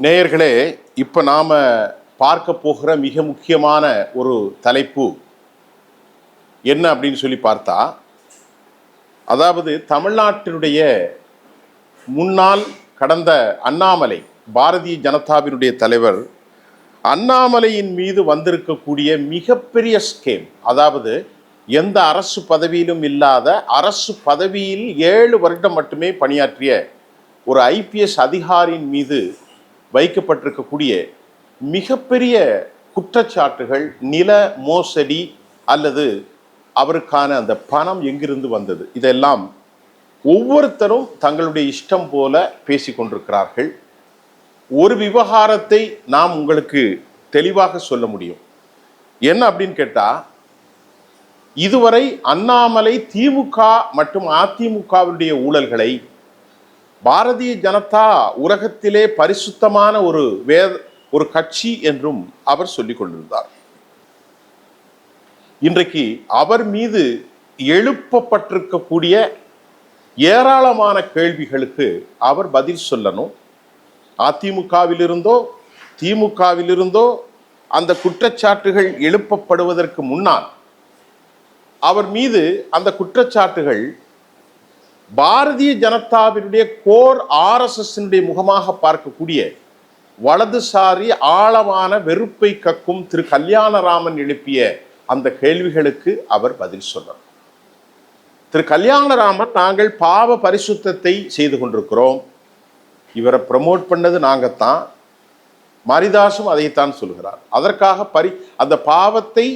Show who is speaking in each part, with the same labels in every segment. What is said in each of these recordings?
Speaker 1: நேயர்களே, இப்போ நாம் பார்க்க போகிற மிக முக்கியமான ஒரு தலைப்பு என்ன அப்படின்னு சொல்லி பார்த்தா, அதாவது தமிழ்நாட்டினுடைய முன்னாள் கடந்த அண்ணாமலை, பாரதிய ஜனதாவினுடைய தலைவர் அண்ணாமலையின் மீது வந்திருக்கக்கூடிய மிகப்பெரிய ஸ்கேம், அதாவது எந்த அரசு பதவியிலும் இல்லாத, அரசு பதவியில் 7 வருடம் மட்டுமே பணியாற்றிய ஒரு ஐபிஎஸ் அதிகாரியின் மீது வைக்கப்பட்டிருக்கக்கூடிய மிகப்பெரிய குற்றச்சாட்டுகள், நில மோசடி அல்லது அவருக்கான அந்த பணம் எங்கிருந்து வந்தது, இதெல்லாம் ஒவ்வொருத்தரும் தங்களுடைய இஷ்டம் போல பேசிக்கொண்டிருக்கிறார்கள். ஒரு விவகாரத்தை நாம் உங்களுக்கு தெளிவாக சொல்ல முடியும். என்ன அப்படின்னு கேட்டா, இதுவரை அண்ணாமலை திமுக மற்றும் அதிமுகவுடைய ஊழல்களை பாரதிய ஜனதா உலகத்திலே பரிசுத்தமான ஒரு கட்சி என்றும் அவர் சொல்லிக் கொண்டிருந்தார். இன்றைக்கு அவர் மீது எழுப்பப்பட்டிருக்கக்கூடிய ஏராளமான கேள்விகளுக்கு அவர் பதில் சொல்லணும். அதிமுகவிலிருந்தோ திமுகவிலிருந்தோ அந்த குற்றச்சாட்டுகள் எழுப்பப்படுவதற்கு முன்னால் அவர் மீது அந்த குற்றச்சாட்டுகள் பாரதிய ஜனதாவினுடைய கோர் ஆர்எஸ்எஸ்னுடைய முகமாக பார்க்கக்கூடிய வலதுசாரி ஆழமான வெறுப்பை கக்கும் திரு கல்யாணராமன் எழுப்பிய அந்த கேள்விகளுக்கு அவர் பதில் சொன்னார். திரு கல்யாணராமன், நாங்கள் பாவ பரிசுத்தத்தை செய்து கொண்டிருக்கிறோம், இவரை ப்ரமோட் பண்ணது நாங்கத்தான், மாரிதாசும் அதைத்தான் சொல்கிறார். அதற்காக அந்த பாவத்தை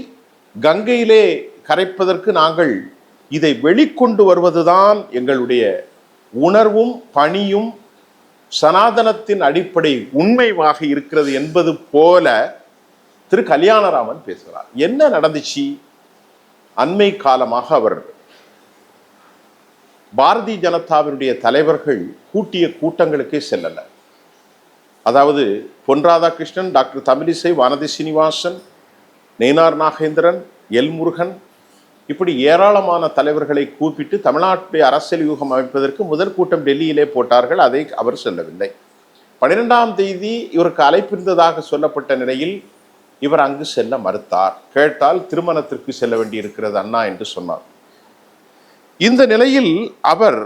Speaker 1: கங்கையிலே கரைப்பதற்கு நாங்கள் இதை வெளிக்கொண்டு வருவதுதான் எங்களுடைய உணர்வும் பணியும் சனாதனத்தின் அடிப்படை உண்மையாக இருக்கிறது என்பது போல திரு கல்யாணராமன் பேசுகிறார். என்ன நடந்துச்சு? அண்மை காலமாக அவர் பாரதிய ஜனதாவினுடைய தலைவர்கள் கூட்டிய கூட்டங்களுக்கே செல்லல. அதாவது பொன் ராதாகிருஷ்ணன், டாக்டர் தமிழிசை, வானதி சீனிவாசன், நயினார் நாகேந்திரன், எல் முருகன், இப்படி ஏராளமான தலைவர்களை கூப்பிட்டு தமிழ்நாட்டுடைய அரசியல் யூகம் அமைப்பதற்கு முதல் கூட்டம் டெல்லியிலே போட்டார்கள். அதை அவர் செல்லவில்லை. 12ஆம் தேதி இவருக்கு அழைப்பிருந்ததாக சொல்லப்பட்ட நிலையில் இவர் அங்கு செல்ல மறுத்தார். கேட்டால் திருமணத்திற்கு செல்ல வேண்டியிருக்கிறது அண்ணா என்று சொன்னார். இந்த நிலையில் அவர்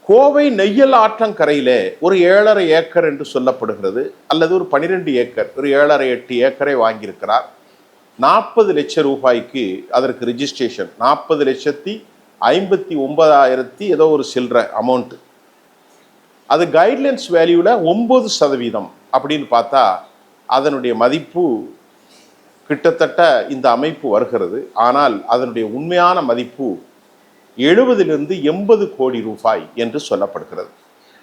Speaker 1: கோவை நெய்யல் ஆற்றங்கரையிலே ஒரு 7.5 ஏக்கர் என்று சொல்லப்படுகிறது, அல்லது ஒரு 12 ஏக்கர், ஒரு 7.5-8 ஏக்கரை வாங்கியிருக்கிறார். 40 லட்சம் ரூபாய்க்கு அதற்கு ரிஜிஸ்ட்ரேஷன். 40,59,000 ஏதோ ஒரு சில்லற அமௌண்ட். அது கைட்லைன்ஸ் வேல்யூல 9% அப்படின்னு பார்த்தா அதனுடைய மதிப்பு கிட்டத்தட்ட இந்த அமைப்பு வருகிறது. ஆனால் அதனுடைய உண்மையான மதிப்பு 70 - 80 கோடி ரூபாய் என்று சொல்லப்படுகிறது.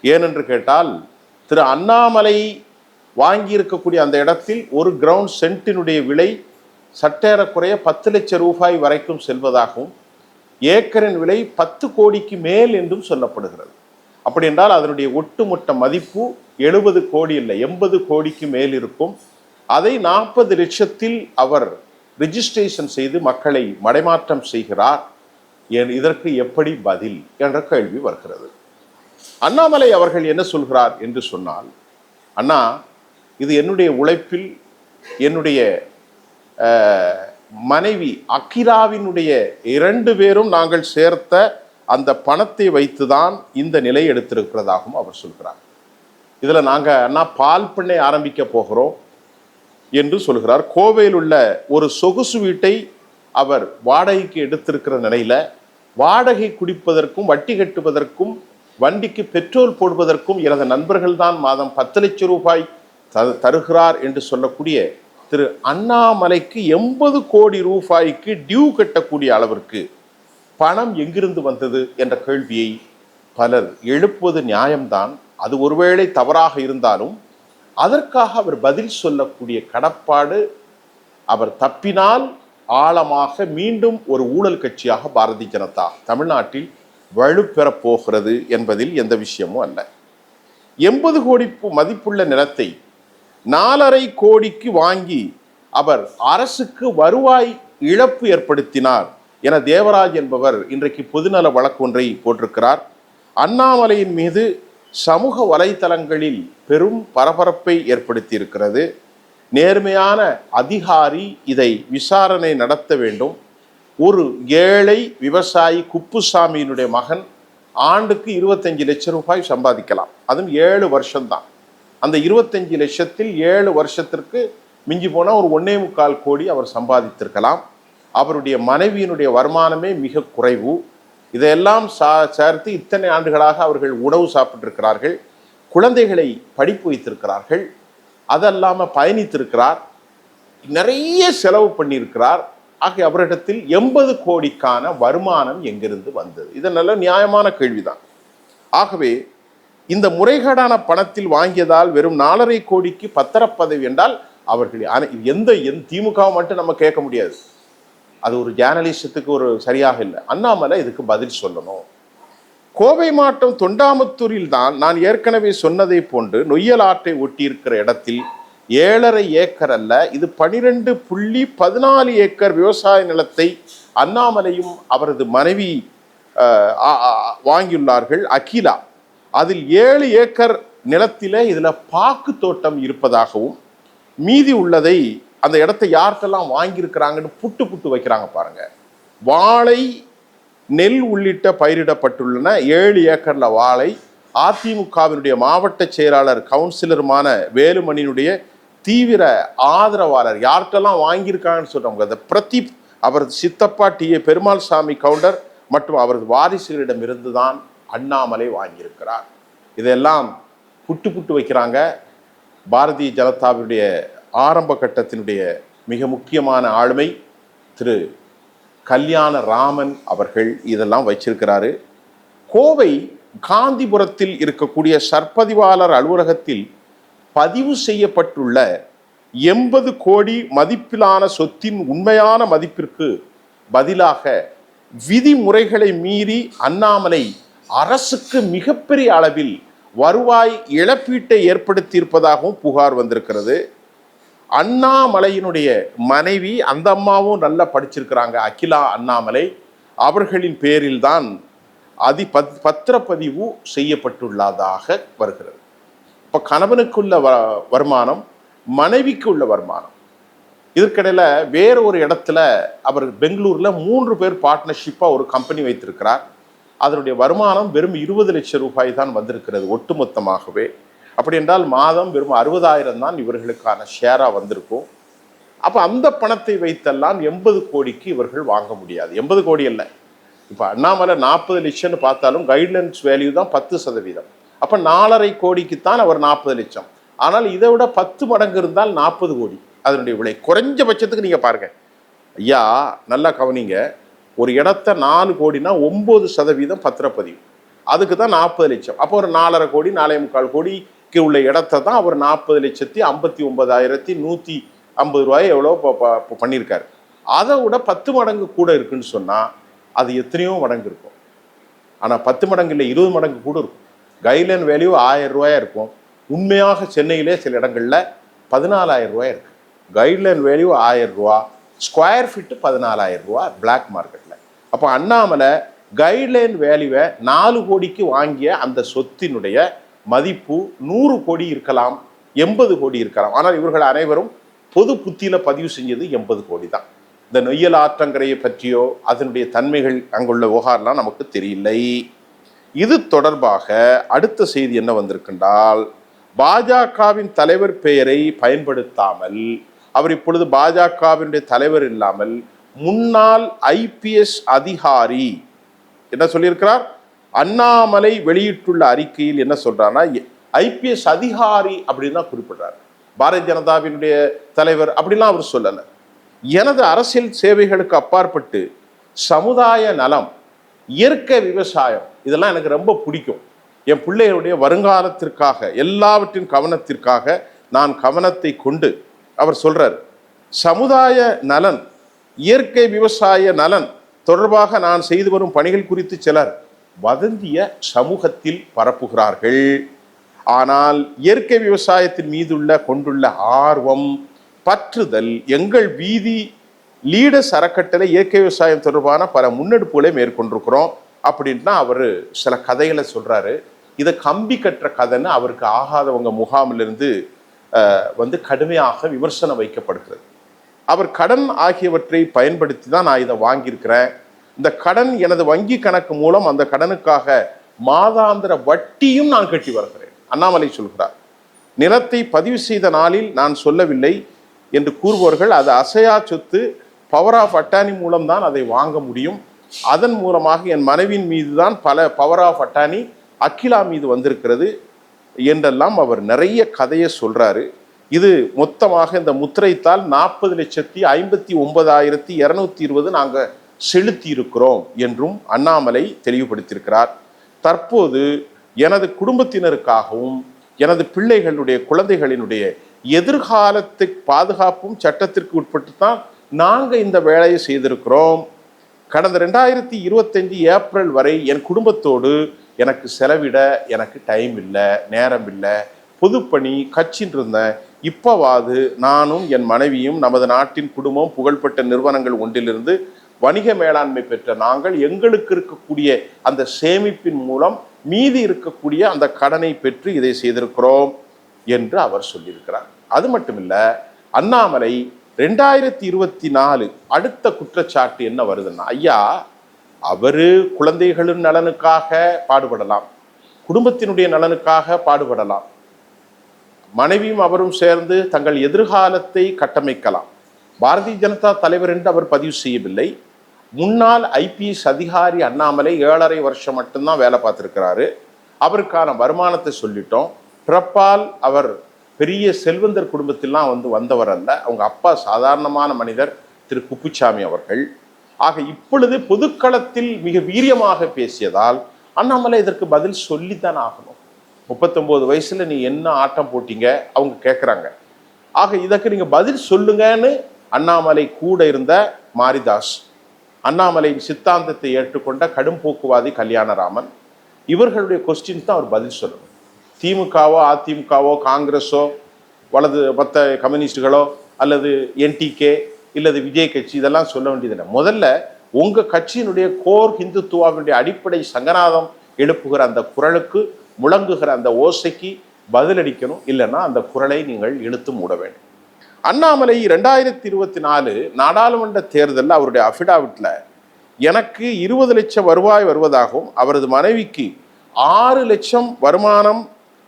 Speaker 1: ஏனென்று கேட்டால், திரு அண்ணாமலை வாங்கியிருக்கக்கூடிய அந்த இடத்தில் ஒரு கிரவுண்ட் சென்ட்டினுடைய விலை சற்றேறக்குறைய 10 லட்சம் ரூபாய் வரைக்கும் செல்வதாகவும், ஏக்கரின் விலை 10 கோடிக்கு மேல் என்றும் சொல்லப்படுகிறது. அப்படி என்றால் அதனுடைய ஒட்டுமொத்த மதிப்பு 70 கோடி இல்லை, 80 கோடிக்கு மேல் இருக்கும். அதை 40 லட்சத்தில் அவர் ரிஜிஸ்ட்ரேஷன் செய்து மக்களை மடைமாற்றம் செய்கிறார். இதற்கு எப்படி பதில் என்ற கேள்வி வருகிறது. அண்ணாமலை அவர்கள் என்ன சொல்கிறார் என்று சொன்னால், அண்ணா, இது என்னுடைய உழைப்பில் என்னுடைய மனைவி அகிலாவினுடைய 2 பேரும் நாங்கள் சேர்த்த அந்த பணத்தை வைத்துதான் இந்த நிலை எடுத்திருக்கிறதாகவும் அவர் சொல்கிறார். இதுல நாங்கள் அண்ணா பால் பண்ணை ஆரம்பிக்க போகிறோம் என்று சொல்கிறார். கோவையில் உள்ள ஒரு சொகுசு வீட்டை அவர் வாடகைக்கு எடுத்திருக்கிற நிலையில வாடகை குடிப்பதற்கும் வட்டி கட்டுவதற்கும் வண்டிக்கு பெட்ரோல் போடுவதற்கும் எனது நண்பர்கள் தான் மாதம் 10 லட்சம் ரூபாய் தருகிறார் என்று சொல்லக்கூடிய திரு அண்ணாமலைக்கு 80 கோடி ரூபாய்க்கு டியூ கட்டக்கூடிய அளவிற்கு பணம் எங்கிருந்து வந்தது என்ற கேள்வியை பலர் எழுப்புவது நியாயம்தான். அது ஒருவேளை தவறாக இருந்தாலும் அதற்காக அவர் பதில் சொல்லக்கூடிய கடப்பாடு, அவர் தப்பினால் ஆழமாக மீண்டும் ஒரு ஊழல் கட்சியாக பாரதிய ஜனதா தமிழ்நாட்டில் வலுப்பெறப் போகிறது என்பதில் எந்த விஷயமும் அல்ல. 80 கோடி மதிப்புள்ள நிலத்தை 4.5 கோடிக்கு வாங்கி அவர் அரசுக்கு வருவாய் இழப்பு ஏற்படுத்தினார் என தேவராஜ் என்பவர் இன்றைக்கு பொதுநல வழக்கு ஒன்றை போட்டிருக்கிறார். அண்ணாமலையின் மீது சமூக வலைத்தளங்களில் பெரும் பரபரப்பை ஏற்படுத்தி இருக்கிறது. நேர்மையான அதிகாரி இதை விசாரணை நடத்த வேண்டும். ஒரு ஏழை விவசாயி குப்புசாமியினுடைய மகன் ஆண்டுக்கு 25 லட்சம் ரூபாய் சம்பாதிக்கலாம். அதுவும் 7 வருஷம்தான். அந்த 25 லட்சத்தில் 7 வருஷத்திற்கு மிஞ்சி போனால் ஒரு 1.25 கோடி அவர் சம்பாதித்திருக்கலாம். அவருடைய மனைவியினுடைய வருமானமே மிக குறைவு. இதையெல்லாம் சேர்த்து இத்தனை ஆண்டுகளாக அவர்கள் உணவு சாப்பிட்டிருக்கிறார்கள், குழந்தைகளை படிப்பு வைத்திருக்கிறார்கள், அதல்லாமல் பயணித்திருக்கிறார், நிறைய செலவு பண்ணியிருக்கிறார். ஆகிய அவரிடத்தில் 80 கோடிக்கான வருமானம் எங்கிருந்து வந்தது? இது நல்ல நியாயமான கேள்விதான். ஆகவே இந்த முறைகேடான பணத்தில் வாங்கியதால் வெறும் 4.5 கோடிக்கு பத்திரப்பதவி என்றால் அவர்கள் எந்த திமுக மட்டும் நம்ம கேட்க முடியாது. அது ஒரு ஜேர்னலிஸ்டத்துக்கு ஒரு சரியாக இல்லை. அண்ணாமலை இதுக்கு பதில் சொல்லணும். கோவை மாவட்டம் தொண்டாமுத்தூரில் தான் நான் ஏற்கனவே சொன்னதை போன்று நொய்யல் ஆற்றை ஒட்டியிருக்கிற இடத்தில் 7.5 ஏக்கர் அல்ல, இது 12.14 ஏக்கர் விவசாய நிலத்தை அண்ணாமலையும் அவரது மனைவி வாங்கியுள்ளார்கள், அகிலா. அதில் 7 ஏக்கர் நிலத்திலே இதுல பாக்கு தோட்டம் இருப்பதாகவும், மீதி உள்ளதை அந்த இடத்தை யார்கிட்டெல்லாம் வாங்கியிருக்கிறாங்கன்னு புட்டு வைக்கிறாங்க பாருங்க. வாழை, நெல் உள்ளிட்ட பயிரிடப்பட்டுள்ளன. 7 ஏக்கர்ல வாழை. அதிமுகவினுடைய மாவட்ட செயலாளர் கவுன்சிலருமான வேலுமணியினுடைய தீவிர ஆதரவாளர் யார்கிட்டெல்லாம் வாங்கியிருக்காங்கன்னு சொல்றாங்க. அந்த பிரதீப், அவரது சித்தப்பா டி.ஏ. பெருமாள் சாமி கவுண்டர் மற்றும் அவரது வாரிசுகளிடம் இருந்துதான் அண்ணாமலை வாங்கியிருக்கிறார். இதெல்லாம் புட்டு வைக்கிறாங்க. பாரதிய ஜனதாவுடைய ஆரம்ப கட்டத்தினுடைய மிக முக்கியமான ஆளுமை திரு கல்யாண ராமன் அவர்கள் இதெல்லாம் வச்சிருக்கிறாரு. கோவை காந்திபுரத்தில் இருக்கக்கூடிய சர்பதிவாளர் அலுவலகத்தில் பதிவு செய்யப்பட்டுள்ள 80 கோடி மதிப்பிலான சொத்தின் உண்மையான மதிப்பிற்கு பதிலாக விதிமுறைகளை மீறி அண்ணாமலை அரசுக்கு மிகப்பெரிய அளவில் வருவாய் இழப்பீட்டை ஏற்படுத்தியிருப்பதாகவும் புகார் வந்திருக்கிறது. அண்ணாமலையினுடைய மனைவி, அந்த அம்மாவும் நல்லா படிச்சிருக்கிறாங்க, அகிலா அண்ணாமலை. அவர்களின் பேரில் தான் பத்திரப்பதிவு செய்யப்பட்டுள்ளதாக வருகிறது. இப்போ கணவனுக்குள்ள வருமானம், மனைவிக்கு உள்ள வருமானம். இதற்கிடையில வேற ஒரு இடத்துல அவர் பெங்களூர்ல 3 பேர் பார்ட்னர்ஷிப்பா ஒரு கம்பெனி வைத்திருக்கிறார். அதனுடைய வருமானம் வெறும் 20 லட்சம் ரூபாய் தான் வந்திருக்கிறது ஒட்டுமொத்தமாகவே. அப்படி என்றால் மாதம் வெறும் 60,000 தான் இவர்களுக்கான ஷேரா வந்திருக்கும். அப்போ அந்த பணத்தை வைத்தெல்லாம் 80 கோடிக்கு இவர்கள் வாங்க முடியாது. 80 கோடி அல்ல, இப்போ அண்ணாமலை 40 லட்சம்னு பார்த்தாலும் கைட்லைன்ஸ் வேல்யூ தான் 10%. அப்போ 4.5 கோடிக்குத்தான் அவர் 40 லட்சம். ஆனால் இதை விட 10 மடங்கு இருந்தால் 40 கோடி அதனுடைய விலை. குறைஞ்சபட்சத்துக்கு நீங்கள் பாருங்க ஐயா, நல்லா கவனிங்க. ஒரு இடத்த 4 கோடினா 9% பத்திரப்பதிவு, அதுக்கு தான் 40 லட்சம். அப்போ ஒரு 4.5 கோடி 4.25 கோடிக்கு உள்ள இடத்த தான் அவர் 40,59,150 ரூபாய் எவ்வளோ பண்ணியிருக்காரு. அதை விட 10 மடங்கு கூட இருக்குன்னு சொன்னால் அது எத்தனையோ மடங்கு இருக்கும். ஆனால் 10 மடங்கு இல்லை, 20 மடங்கு கூட இருக்கும். கைட்லைன் வேல்யூ 1000 ரூபாயா இருக்கும். உண்மையாக சென்னையிலே சில இடங்களில் 14,000 ரூபாய் இருக்கு. கைட்லைன் வேல்யூ 1000 ரூபா, ஸ்கொயர் ஃபீட்டு 14,000 ரூபா பிளாக் மார்க்கெட்டில். அப்போ அண்ணாமலை கைட்லைன் வேல்யூவை 4 கோடிக்கு வாங்கிய அந்த சொத்தினுடைய மதிப்பு 100 கோடி இருக்கலாம், 80 கோடி இருக்கலாம். ஆனால் இவர்கள் அனைவரும் பொது புத்தியில் பதிவு செஞ்சது 80 கோடி தான். இந்த நொய்யல் ஆற்றங்கரையை பற்றியோ அதனுடைய தன்மைகள் அங்குள்ள விவகாரம்லாம் நமக்கு தெரியலை. இது தொடர்பாக அடுத்த செய்தி என்ன வந்திருக்கின்றால், பாஜகவின் தலைவர் பெயரை பயன்படுத்தாமல், அவர் இப்பொழுது பாஜகவினுடைய தலைவர் இல்லாமல் முன்னாள் IPS அதிகாரி என்ன சொல்லியிருக்கிறார்? அண்ணாமலை வெளியிட்டுள்ள அறிக்கையில் என்ன சொல்றாருன்னா, IPS அதிகாரி அப்படின்னு தான் குறிப்பிடுறார். பாரதிய ஜனதாவினுடைய தலைவர் அப்படிலாம் அவர் சொல்லலை. எனது அரசியல் சேவைகளுக்கு அப்பாற்பட்டு சமுதாய நலம், இயற்கை விவசாயம், இதெல்லாம் எனக்கு ரொம்ப பிடிக்கும். என் பிள்ளைகளுடைய வருங்காலத்திற்காக, எல்லாவற்றின் கவனத்திற்காக நான் கவனத்தை கொண்டு அவர் சொல்றார், சமுதாய நலன், இயற்கை விவசாய நலன் தொடர்பாக நான் செய்து வரும் பணிகள் குறித்து சிலர் வதந்திய சமூகத்தில் பரப்புகிறார்கள். ஆனால் இயற்கை விவசாயத்தின் மீதுள்ள கொண்டுள்ள ஆர்வம், பற்றுதல், எங்கள் வீதி லீடர்ஸ் அறக்கட்டளை இயற்கை விவசாயம் தொடர்பான பல முன்னெடுப்புகளை மேற்கொண்டிருக்கிறோம் அப்படின்ட்டு அவர் சில கதைகளை சொல்றாரு. இதை கம்பி கட்டுற கதைன்னு அவருக்கு ஆகாதவங்க முகாமிலிருந்து கடுமையாக விமர்சனம் வைக்கப்படுகிறது. அவர் கடன் ஆகியவற்றை பயன்படுத்தி தான் நான் இதை வாங்கியிருக்கிறேன். இந்த கடன் எனது வங்கி கணக்கு மூலம் அந்த கடனுக்காக மாதாந்திர வட்டியும் நான் கட்டி வருகிறேன். அண்ணாமலை சொல்கிறார். நிலத்தை பதிவு செய்த நாளில் நான் சொல்லவில்லை என்று கூறுபவர்கள் அது அசையா சொத்து, பவர் ஆஃப் அட்டானி மூலம்தான் அதை வாங்க முடியும். அதன் மூலமாக என் மனைவியின் மீது தான் பல பவர் ஆஃப் அட்டானி அகிலா மீது வந்திருக்கிறது என்றெல்லாம் அவர் நிறைய கதையை சொல்றாரு. இது மொத்தமாக இந்த முத்திரைத்தால் 40,59,220 நாங்கள் செலுத்தி இருக்கிறோம் என்றும் அண்ணாமலை தெளிவுபடுத்தியிருக்கிறார். தற்போது எனது குடும்பத்தினருக்காகவும் எனது பிள்ளைகளுடைய குழந்தைகளினுடைய எதிர்காலத்துக்கு பாதுகாப்பும் சட்டத்திற்கு உட்பட்டு தான் நாங்கள் இந்த வேலையை செய்திருக்கிறோம். கடந்த 2025 ஏப்ரல் வரை என் குடும்பத்தோடு எனக்கு செலவிட எனக்கு டைம் இல்லை, நேரம் இல்லை, பொதுப்பணி கட்சின்னு இருந்தேன். இப்போவாது நானும் என் மனைவியும் நமது நாட்டின் குடும்பம் புகழ்பெற்ற நிறுவனங்கள் ஒன்றிலிருந்து வணிக மேலாண்மை பெற்ற நாங்கள் எங்களுக்கு இருக்கக்கூடிய அந்த சேமிப்பின் மூலம் மீதி இருக்கக்கூடிய அந்த கடனை பெற்று இதை செய்திருக்கிறோம் என்று அவர் சொல்லியிருக்கிறார். அது மட்டுமில்ல, அண்ணாமலை 2024 அடுத்த குற்றச்சாட்டு என்ன வருதுன்னா, ஐயா அவரு குழந்தைகளின் நலனுக்காக பாடுபடலாம், குடும்பத்தினுடைய நலனுக்காக பாடுபடலாம், மனைவியும் அவரும் சேர்ந்து தங்கள் எதிர்காலத்தை கட்டமைக்கலாம். பாரதிய ஜனதா தலைவர் என்று அவர் பதிவு செய்யவில்லை. முன்னாள் IPS அதிகாரி அண்ணாமலை 7.5 வருஷம் மட்டும்தான் வேலை பார்த்துருக்கிறாரு. அவருக்கான வருமானத்தை சொல்லிட்டோம். பிறப்பால் அவர் பெரிய செல்வந்தர் குடும்பத்திலாம் வந்தவர் அல்ல. அவங்க அப்பா சாதாரணமான மனிதர் திரு குப்புசாமி அவர்கள். ஆக இப்பொழுது பொதுக்களத்தில் மிக வீரியமாக பேசியதால் அண்ணாமலை இதற்கு பதில் சொல்லித்தான் ஆகணும். 39 வயசுல நீ என்ன ஆட்டம் போட்டீங்க அவங்க கேட்குறாங்க. ஆக இதற்கு நீங்க பதில் சொல்லுங்கன்னு அண்ணாமலை கூட இருந்த மாரிதாஸ், அண்ணாமலையின் சித்தாந்தத்தை ஏற்றுக்கொண்ட கடும் போக்குவாதி கல்யாணராமன், இவர்களுடைய கொஸ்டின்ஸ் தான் அவர் பதில் சொல்லணும். திமுகவோ அதிமுகவோ காங்கிரஸோ வலது மற்ற கம்யூனிஸ்டுகளோ அல்லது NTK இல்லது விஜய் கட்சி இதெல்லாம் சொல்ல வேண்டியதில்லை. முதல்ல உங்க கட்சியினுடைய கோர் ஹிந்துத்துவாவினுடைய அடிப்படை சங்கநாதம் எழுப்புகிற அந்த குரலுக்கு, முழங்குகிற அந்த ஓசைக்கு பதிலளிக்கணும். இல்லைன்னா அந்த குரலை நீங்கள் இழுத்து மூட வேண்டும். அண்ணாமலை 2024 நாடாளுமன்ற தேர்தலில் அவருடைய அஃபிடாவிட்ல எனக்கு 20 லட்சம் வருவாய் வருவதாகவும் அவரது மனைவிக்கு 6 லட்சம் வருமானம்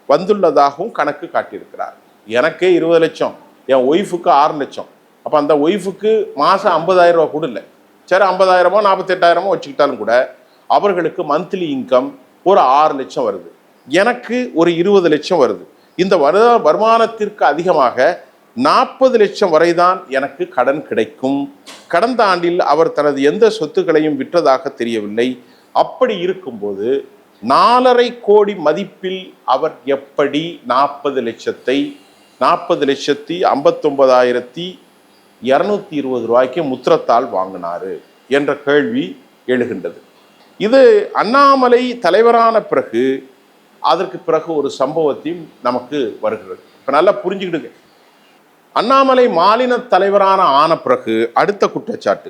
Speaker 1: வந்துள்ளதாகவும் கணக்கு காட்டியிருக்கிறார். எனக்கே 20 லட்சம், என் ஒய்ஃபுக்கு 6 லட்சம். அப்போ அந்த ஒய்ஃபுக்கு மாதம் 50,000 ரூபா கூட இல்லை. சரி 50,000மோ 48,000மோ வச்சுக்கிட்டாலும் கூட அவர்களுக்கு மந்த்லி இன்கம் ஒரு 6 லட்சம் வருது. எனக்கு ஒரு 20 லட்சம் வருது. இந்த வருமானத்திற்கு அதிகமாக 40 லட்சம் வரைதான் எனக்கு கடன் கிடைக்கும். கடந்த ஆண்டில் அவர் தனது எந்த சொத்துக்களையும் விற்றதாக தெரியவில்லை. அப்படி இருக்கும்போது 4.5 கோடி மதிப்பில் அவர் எப்படி 40,59,220 ரூபாய்க்கு முத்திரத்தால் வாங்கினாரு என்ற கேள்வி எழுகின்றது. இது அண்ணாமலை தலைவரான பிறகு அதற்கு பிறகு ஒரு சம்பவத்தையும் நமக்கு வருகிறது. இப்போ நல்லா புரிஞ்சுக்கிடுங்க. அண்ணாமலை மாநில தலைவரான ஆன பிறகு அடுத்த குற்றச்சாட்டு,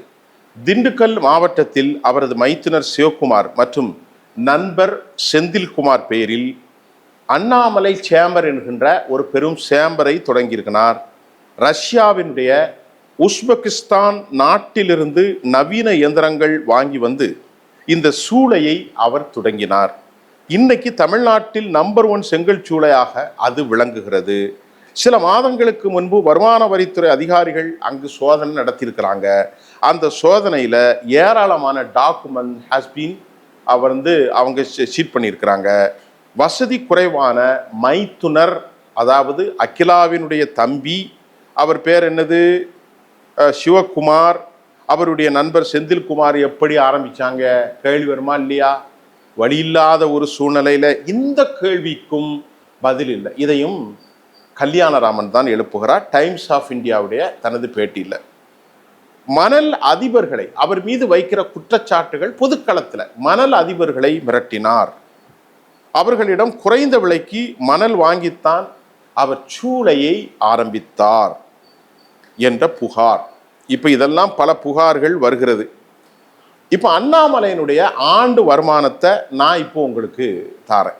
Speaker 1: திண்டுக்கல் மாவட்டத்தில் அவரது மைத்துனர் சிவகுமார் மற்றும் நண்பர் செந்தில்குமார் பெயரில் அண்ணாமலை சேம்பர் என்கின்ற ஒரு பெரும் சேம்பரை தொடங்கியிருக்கிறார். ரஷ்யாவினுடைய உஸ்பெகிஸ்தான் நாட்டிலிருந்து நவீன இயந்திரங்கள் வாங்கி வந்து இந்த சூளையை அவர் தொடங்கினார். இன்னைக்கு தமிழ்நாட்டில் நம்பர் 1 செங்கல் சூளையாக அது விளங்குகிறது. சில மாதங்களுக்கு முன்பு வருமான வரித்துறை அதிகாரிகள் அங்கு சோதனை நடத்தியிருக்கிறாங்க. அந்த சோதனையில் ஏராளமான டாக்குமெண்ட் ஹாஸ் பீன் அவங்க சீட் பண்ணியிருக்கிறாங்க. வசதி குறைவான மைத்துனர், அதாவது அகிலாவினுடைய தம்பி, அவர் பேர் என்னது, சிவகுமார், அவருடைய நண்பர் செந்தில்குமார் எப்படி ஆரம்பிச்சாங்க கேள்வி வருமா இல்லையா? வழி இல்லாத ஒரு சூழ்நிலையில இந்த கேள்விக்கும் பதில் இல்லை. இதையும் கல்யாணராமன் தான் எழுப்புகிறார் டைம்ஸ் ஆஃப் இந்தியாவுடைய தனது பேட்டியில். மணல் அதிபர்களை அவர் மீது வைக்கிற குற்றச்சாட்டுகள், பொதுக்களத்தில் மணல் அதிபர்களை மிரட்டினார், அவர்களிடம் குறைந்த விலைக்கு மணல் வாங்கித்தான் அவர் சூளையை ஆரம்பித்தார் என்ற புகார். இப்ப இதெல்லாம் பல புகார்கள் வருகிறது. இப்ப அண்ணாமலையினுடைய ஆண்டு வருமானத்தை நான் இப்போ உங்களுக்கு தாரேன்.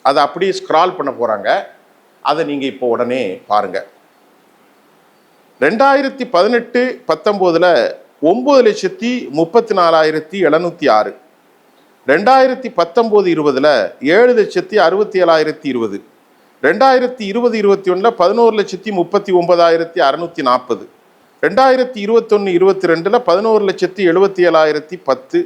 Speaker 1: அதை அப்படியே ஸ்க்ரால் பண்ண போகிறாங்க. அதை நீங்கள் இப்போ உடனே பாருங்கள். 2018-19 9,34,706, 2019-20 7,67,2020, 2020-21 11,39,640, 2021-22 11,77,10,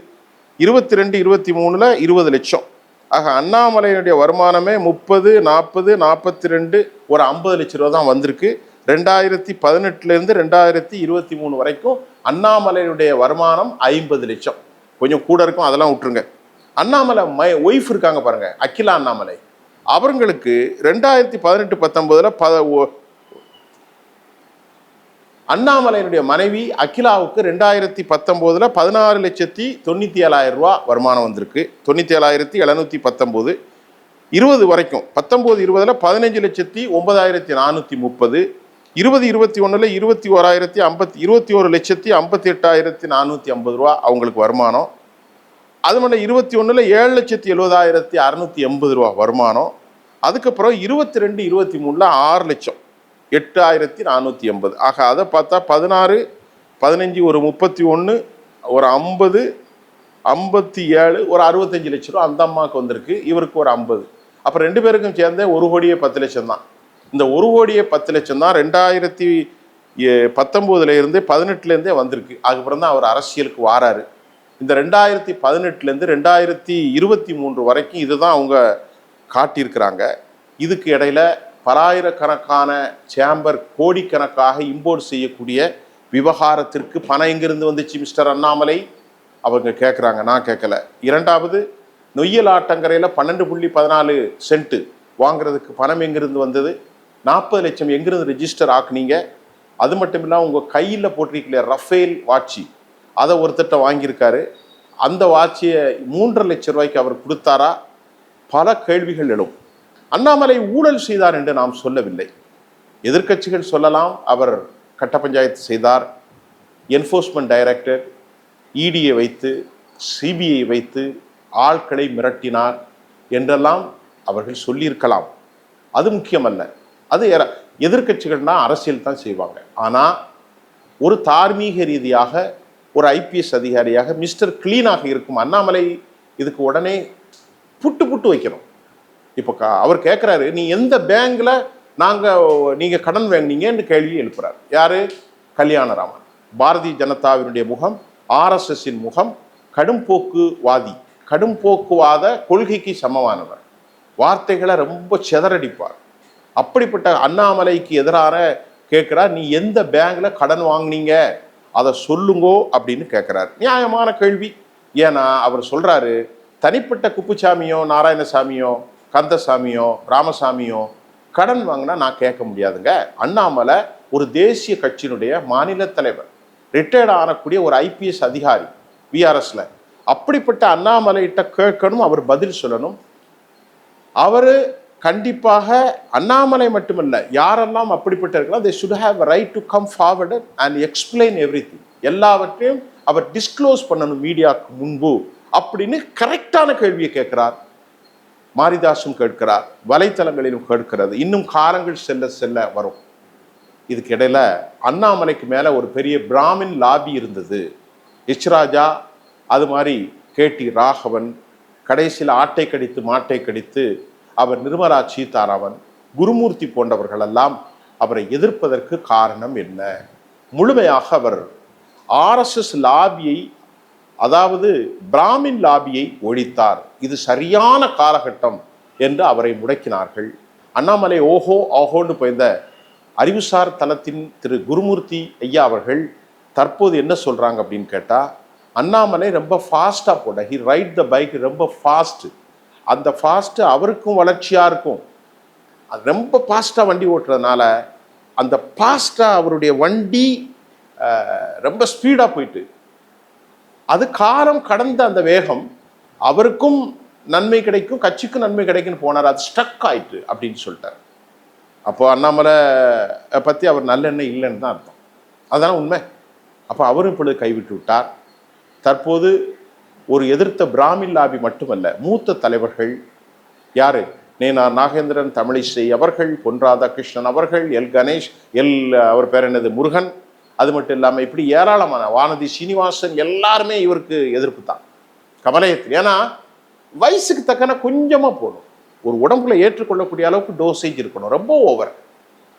Speaker 1: 22-23 20 லட்சம். ஆக அண்ணாமலையினுடைய வருமானமே 30, 40, 42 ஒரு 50 லட்ச ரூபா தான் வந்திருக்கு. 2018 2023 வரைக்கும் அண்ணாமலையினுடைய வருமானம் 50 லட்சம். கொஞ்சம் கூட இருக்கும், அதெல்லாம் விட்டுருங்க. அண்ணாமலை ஒய்ஃப் இருக்காங்க பாருங்க, அகிலா அண்ணாமலை, அவங்களுக்கு 2018-19 அண்ணாமலையினுடைய மனைவி அகிலாவுக்கு 2019 16,97,000 ரூபா வருமானம் வந்திருக்கு. 97,719. 20 வரைக்கும் 19-20 15,09,430, 20-21 21,58,450 ரூபா அவங்களுக்கு வருமானம். அது மட்டும் 21 7,70,680 ரூபா வருமானம். அதுக்கப்புறம் 22-23 6 லட்சம் 8,480. ஆக அதை பார்த்தா 16, 15 ஒரு 31, ஒரு 50, 57 ஒரு 65 லட்ச ரூபா அந்த அம்மாவுக்கு வந்திருக்கு. இவருக்கு ஒரு 50. அப்போ 2 பேருக்கும் சேர்ந்த 1,10,00,000 தான். இந்த 1,10,00,000 தான் 2019 18 வந்திருக்கு. அதுக்கப்புறம் தான் அவர் அரசியலுக்கு வாராரு. இந்த 2018 2023 வரைக்கும் இதுதான் அவங்க காட்டியிருக்கிறாங்க. இதுக்கு இடையில பலாயிரக்கணக்கான சேம்பர் கோடிக்கணக்காக இம்போர்ட் செய்யக்கூடிய விவகாரத்திற்கு பணம் எங்கிருந்து வந்துச்சு மிஸ்டர் அண்ணாமலை? அவங்க கேட்குறாங்க, நான் கேட்கல. இரண்டாவது, நொய்யல் ஆட்டங்கரையில் 12.14 சென்ட் வாங்குறதுக்கு பணம் எங்கிருந்து வந்தது? 40 லட்சம் எங்கிருந்து ரெஜிஸ்டர் ஆக்குனீங்க? அது மட்டும் இல்லாமல் உங்கள் கையில் போட்டிருக்கல ரஃபேல் வாட்சி, அதை ஒருத்தட்ட வாங்கியிருக்காரு. அந்த வாட்சியை 3.5 லட்சம் ரூபாய்க்கு அவர் கொடுத்தாரா? பல கேள்விகள் எழும். அண்ணாமலை ஊழல் செய்தார் என்று நாம் சொல்லவில்லை. எதிர்க்கட்சிகள் சொல்லலாம், அவர் கட்ட பஞ்சாயத்து செய்தார், என்ஃபோர்ஸ்மெண்ட் டைரக்டர் இடியை வைத்து சிபிஐ வைத்து ஆட்களை மிரட்டினார் என்றெல்லாம் அவர்கள் சொல்லியிருக்கலாம். அது முக்கியமல்ல. அது எதிர்க்கட்சிகள்னா அரசியல் தான் செய்வாங்க. ஆனால் ஒரு தார்மீக ரீதியாக ஒரு ஐபிஎஸ் அதிகாரியாக மிஸ்டர் கிளீனாக இருக்கும் அண்ணாமலை இதுக்கு உடனே புட்டு வைக்கணும். இப்போ அவர் கேட்குறாரு, நீ எந்த பேங்க்ல நீங்கள் கடன் வாங்கினீங்கன்னு கேள்வி எழுப்புறாரு. யாரு? கல்யாணராமன். பாரதிய ஜனதாவினுடைய முகம், ஆர்எஸ்எஸ்ஸின் முகம், கடும்போக்குவாதி, கடும்போக்குவாத கொள்கைக்கு சமமானவர். வார்த்தைகளை ரொம்ப சிதறடிப்பார். அப்படிப்பட்ட அண்ணாமலைக்கு எதிரான கேட்குறார், நீ எந்த பேங்க்ல கடன் வாங்கினீங்க அதை சொல்லுங்கோ அப்படின்னு கேட்குறாரு. நியாயமான கேள்வி. ஏன்னா அவர் சொல்றாரு, தனிப்பட்ட குப்புசாமியோ நாராயணசாமியோ கந்தசாமியோ ராமசாமியோ கடன் வாங்கினா நான் கேட்க முடியாதுங்க. அண்ணாமலை ஒரு தேசிய கட்சியினுடைய மாநில தலைவர், ரிட்டையர்ட் ஆனக்கூடிய ஒரு ஐபிஎஸ் அதிகாரி விஆர்எஸ்ல. அப்படிப்பட்ட அண்ணாமலைகிட்ட கேட்கணும், அவர் பதில் சொல்லணும். அவர் கண்டிப்பாக அண்ணாமலை மட்டுமல்ல, யாரெல்லாம் அப்படிப்பட்ட இருக்கலாம், they should have a right to come forward and explain everything. எல்லாவற்றையும் அவர் டிஸ்க்ளோஸ் பண்ணணும் மீடியாவுக்கு முன்பு அப்படின்னு கரெக்டான கேள்வியை கேட்கிறார். மாரிதாசும் கேட்கிறார், வலைத்தளங்களிலும் கேட்கிறது. இன்னும் காலங்கள் செல்ல செல்ல வரும். இதுக்கு இடையில அண்ணாமலைக்கு மேல ஒரு பெரிய பிராமின் லாபி இருந்தது. எச் ராஜா, அது மாதிரி கேடி ராகவன், கடைசியில் ஆட்டை கடித்து மாட்டை கடித்து அவர் நிர்மலா சீதாராமன், குருமூர்த்தி போன்றவர்கள் எல்லாம் அவரை எதிர்ப்பதற்கு காரணம் என்ன? முழுமையாக அவர் ஆர்எஸ்எஸ் லாபியை, அதாவது பிராமின் லாபியை ஒழித்தார். இது சரியான காலகட்டம் என்று அவரை முடக்கினார்கள். அண்ணாமலை ஓஹோ ஆஹோன்னு போயிருந்த அறிவுசார் தளத்தின் திரு குருமூர்த்தி ஐயா அவர்கள் தற்போது என்ன சொல்றாங்க அப்படின்னு கேட்டா, அண்ணாமலை ரொம்ப ஃபாஸ்டா போட, ஹி ரைட் த பைக் ரொம்ப ஃபாஸ்ட். அந்த ஃபாஸ்ட் அவருக்கும் வளர்ச்சியா இருக்கும். அது ரொம்ப ஃபாஸ்டா வண்டி ஓட்டுறதுனால அந்த ஃபாஸ்டா அவருடைய வண்டி ரொம்ப ஸ்பீடா போயிட்டு, அது காலம் கடந்த அந்த வேகம் அவருக்கும் நன்மை கிடைக்கும், கட்சிக்கும் நன்மை கிடைக்குன்னு போனார். அது ஸ்டக் ஆயிட்டு அப்படின்னு சொல்லிட்டார். அப்போ அண்ணாமலை பற்றி அவர் நல்லெண்ணெய் இல்லைன்னு தான் அர்த்தம். அதுதான் உண்மை. அப்போ அவரும் இப்பொழுது கைவிட்டு விட்டார். தற்போது ஒரு எதிர்த்த பிராமின் லாபி மட்டுமல்ல, மூத்த தலைவர்கள் யாரு, நாகேந்திரன் தமிழிசை அவர்கள், பொன் ராதாகிருஷ்ணன் அவர்கள், எல் கணேஷ், அவர் பேர் என்னது முருகன், அது மட்டும் இல்லாமல் இப்படி ஏராளமான வானதி சீனிவாசன் எல்லாருமே இவருக்கு எதிர்ப்பு தான் கமலயத்தில். ஏன்னா வயசுக்கு தக்கன கொஞ்சமாக போகணும், ஒரு உடம்புல ஏற்றுக்கொள்ளக்கூடிய அளவுக்கு டோசேஜ் இருக்கணும், ரொம்ப ஓவர்.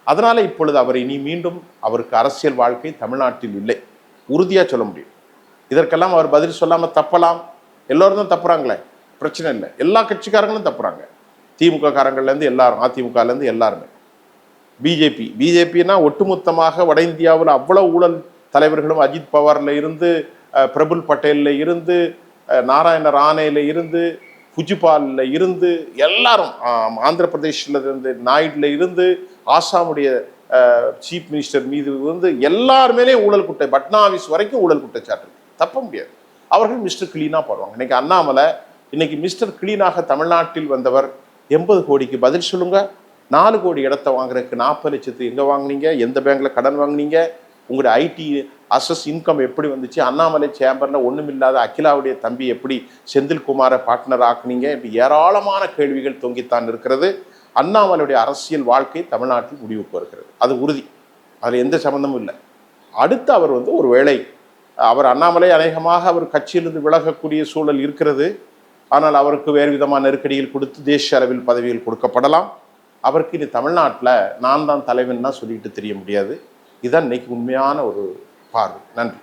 Speaker 1: அதனால இப்பொழுது அவர் இனி மீண்டும் அவருக்கு அரசியல் வாழ்க்கை தமிழ்நாட்டில் இல்லை, உறுதியாக சொல்ல முடியும். இதற்கெல்லாம் அவர் பதில் சொல்லாமல் தப்பலாம், எல்லோரும் தான் தப்புறாங்களே, பிரச்சனை இல்லை, எல்லா கட்சிக்காரங்களும் தப்புறாங்க, திமுக காரங்கள்லேருந்து எல்லாரும், அதிமுகலேருந்து எல்லாருமே. பிஜேபினா ஒட்டுமொத்தமாக வட இந்தியாவில் அவ்வளோ ஊழல் தலைவர்களும், அஜித் பவாரில் இருந்து, பிரபுல் பட்டேலில் இருந்து, நாராயண ராணேல இருந்து, புஜிபாலில் இருந்து, எல்லாரும், ஆந்திர பிரதேசில் இருந்து நாயுடுல இருந்து, ஆசாமுடைய சீஃப் மினிஸ்டர் மீது வந்து எல்லாருமேலே ஊழல் பட்னாவிஸ் வரைக்கும் ஊழல் குற்றச்சாட்டு, தப்ப முடியாது. அவர்கள் மிஸ்டர் கிளீனாக பாடுவாங்க. இன்னைக்கு அண்ணாமலை இன்னைக்கு மிஸ்டர் கிளீனாக தமிழ்நாட்டில் வந்தவர் 80 கோடிக்கு பதில் சொல்லுங்க, 4 கோடி இடத்த வாங்குறதுக்கு 40 லட்சத்து எங்கே வாங்கினீங்க, எந்த பேங்க்ல கடன் வாங்கினீங்க, உங்களுடைய ஐடி அசஸ் இன்கம் எப்படி வந்துச்சு, அண்ணாமலை சேம்பரில் ஒன்றுமில்லாத அகிலாவுடைய தம்பி எப்படி செந்தில்குமாரை பார்ட்னர் ஆக்குனீங்க, இப்படி ஏராளமான கேள்விகள் தொங்கித்தான் இருக்கிறது. அண்ணாமலையுடைய அரசியல் வாழ்க்கை தமிழ்நாட்டில் முடிவுக்கு வருகிறது, அது உறுதி, அதில் எந்த சம்மந்தமும் இல்லை. அடுத்து அவர் வந்து ஒரு வேளை அண்ணாமலை அநேகமாக அவர் கட்சியிலிருந்து விலகக்கூடிய சூழல் இருக்கிறது. ஆனால் அவருக்கு வேறு விதமான நெருக்கடிகள் கொடுத்து தேசிய அளவில் பதவிகள் கொடுக்கப்படலாம். அவருக்கு இனி தமிழ்நாட்டில் நான் தான் தலைவன் தான் சொல்லிட்டு தெரிய முடியாது. இதுதான் இன்னைக்கு உண்மையான ஒரு பார்வை. நன்றி.